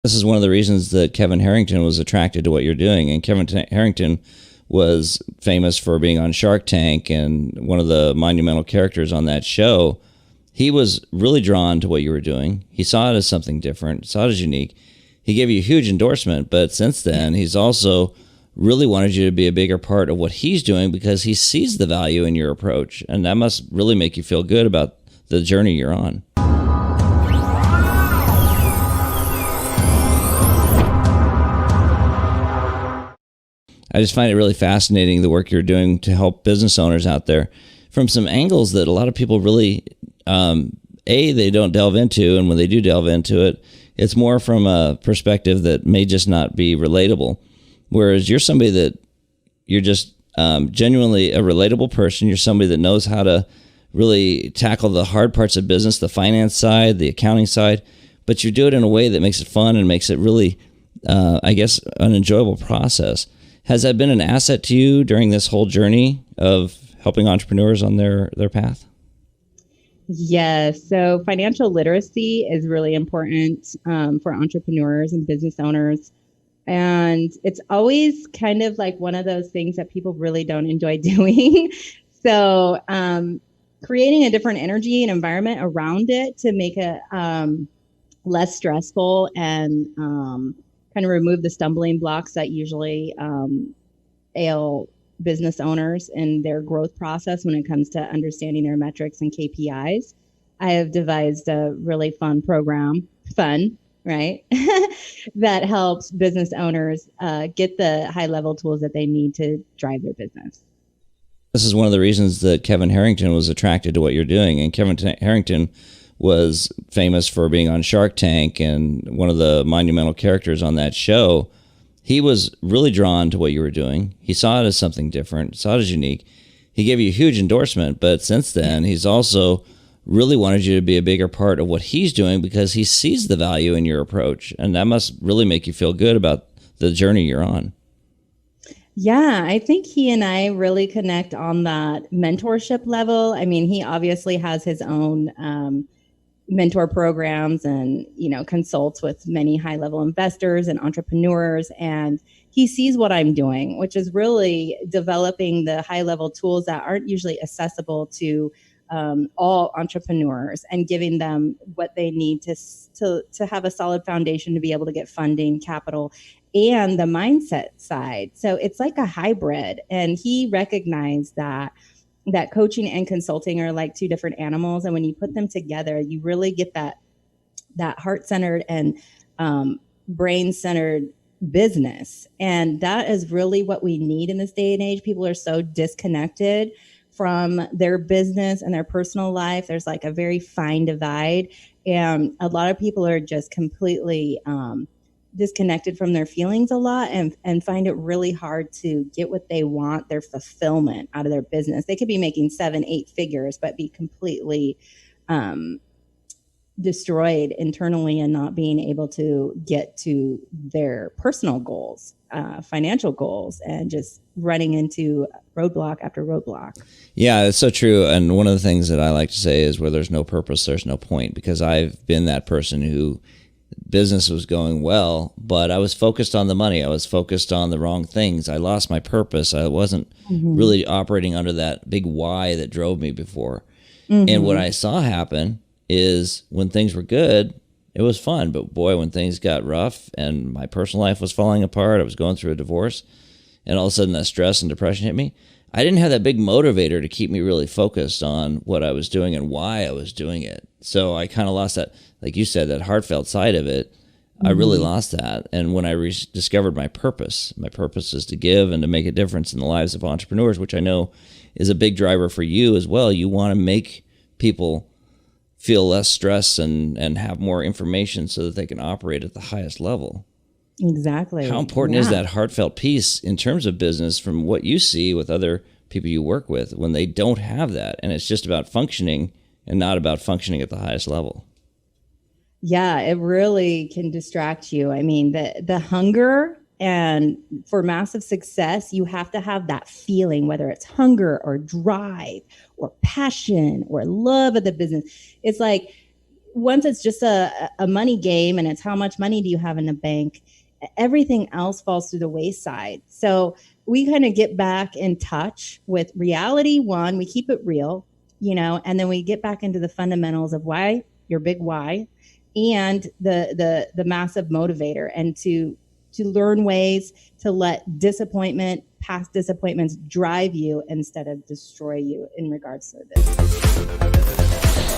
This is one of the reasons that Kevin Harrington was attracted to what you're doing. And Harrington was famous for being on Shark Tank and one of the monumental characters on that show. He was really drawn to what you were doing. He saw it as something different, saw it as unique. He gave you a huge endorsement, but since then, he's also really wanted you to be a bigger part of what he's doing because he sees the value in your approach. And that must really make you feel good about the journey you're on. I just find it really fascinating, the work you're doing to help business owners out there from some angles that a lot of people really, they don't delve into. And when they do delve into it, it's more from a perspective that may just not be relatable. Whereas you're somebody that you're just genuinely a relatable person. You're somebody that knows how to really tackle the hard parts of business, the finance side, the accounting side, but you do it in a way that makes it fun and makes it really, an enjoyable process. Has that been an asset to you during this whole journey of helping entrepreneurs on their path? Yes. So financial literacy is really important for entrepreneurs and business owners. And it's always kind of like one of those things that people really don't enjoy doing. So creating a different energy and environment around it to make it less stressful and kind of remove the stumbling blocks that usually ail business owners in their growth process when it comes to understanding their metrics and KPIs. I have devised a really fun program, right? that helps business owners get the high level tools that they need to drive their business. This is one of the reasons that Kevin Harrington was attracted to what you're doing. And Kevin Harrington was famous for being on Shark Tank and one of the monumental characters on that show. He was really drawn to what you were doing. He saw it as something different, saw it as unique. He gave you a huge endorsement, but since then, he's also really wanted you to be a bigger part of what he's doing because he sees the value in your approach. And that must really make you feel good about the journey you're on. Yeah, I think he and I really connect on that mentorship level. I mean, he obviously has his own mentor programs and, consults with many high level investors and entrepreneurs. And he sees what I'm doing, which is really developing the high level tools that aren't usually accessible to all entrepreneurs and giving them what they need to have a solid foundation to be able to get funding, capital, and the mindset side. So it's like a hybrid. And he recognized that coaching and consulting are like two different animals. And when you put them together, you really get that heart-centered and brain-centered business. And that is really what we need in this day and age. People are so disconnected from their business and their personal life. There's like a very fine divide. And a lot of people are just completely disconnected from their feelings a lot and find it really hard to get what they want, their fulfillment out of their business. They could be making 7-8 figures, but be completely destroyed internally and not being able to get to their personal goals, financial goals, and just running into roadblock after roadblock. Yeah, it's so true. And one of the things that I like to say is where there's no purpose, there's no point, because I've been that person who business was going well, but I was focused on the money. I was focused on the wrong things. I lost my purpose. I wasn't really operating under that big why that drove me before. And what I saw happen is when things were good, it was fun. But boy, when things got rough and my personal life was falling apart, I was going through a divorce, and all of a sudden that stress and depression hit me. I didn't have that big motivator to keep me really focused on what I was doing and why I was doing it. So I kind of lost that, like you said, that heartfelt side of it. I really lost that. And when I discovered my purpose is to give and to make a difference in the lives of entrepreneurs, which I know is a big driver for you as well. You want to make people feel less stress and have more information so that they can operate at the highest level. Exactly. How important is that heartfelt piece in terms of business from what you see with other people you work with when they don't have that? And it's just about functioning and not about functioning at the highest level. Yeah, it really can distract you. I mean, the hunger, and for massive success, you have to have that feeling, whether it's hunger or drive or passion or love of the business. It's like once it's just a money game and it's how much money do you have in the bank, everything else falls through the wayside. So we kind of get back in touch with reality. One, we keep it real, and then we get back into the fundamentals of why, your big why, and the massive motivator, and to learn ways to let past disappointments drive you instead of destroy you in regards to this.